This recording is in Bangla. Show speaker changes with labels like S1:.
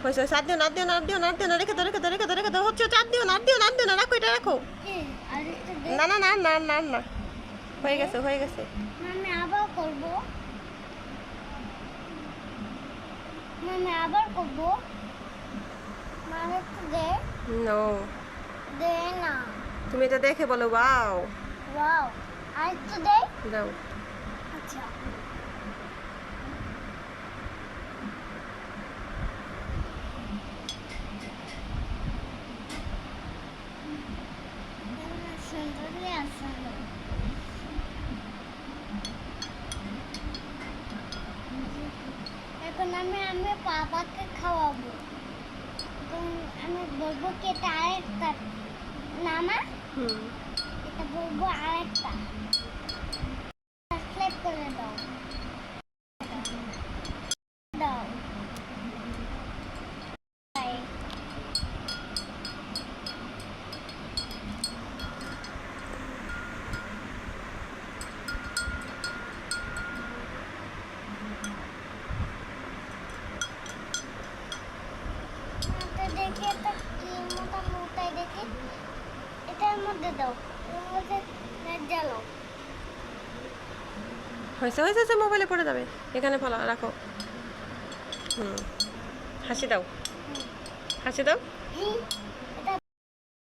S1: হয়েছে হয়েছে, আর দিও না, আর দিও না, আর দিও না, আর দিও না, রেখে দাও, রেখে দাও, রেখে দাও, রেখে দাও, হচ্ছে হচ্ছে, আর দিও না, আর দিও না, আর দিও না, রাখো, এটা রাখো। না না না না না না, হয়ে গেছে, হয়ে গেছে।
S2: আমি আবার করব, আমি আবার করব। মানে তো
S1: নো,
S2: দে না।
S1: তুমি এটা দেখে বলো ওয়াও।
S2: ওয়াও, আর তো দে।
S1: দাও।
S2: আচ্ছা, সুন্দরই আছে। এখন আমি পাপাকে খাওয়াবো। এখন আমি বলবো কি এটা আরেকটা না মা,
S1: হুম,
S2: এটা বলবো আরেকটা। সাবস্ক্রাইব করে দাও, দাও। বাই। এটা দেখি, এটা কি মোটা মোটাই দেখি। এটার মধ্যে দাও, এর মধ্যে নেট জ্বালাও।
S1: হয়েছে হয়েছে হয়েছে, মোবাইলে পড়ে যাবে, এখানে ফেলা রাখো। হুম, হাসি দাও, হাসি দাও।
S2: হুম।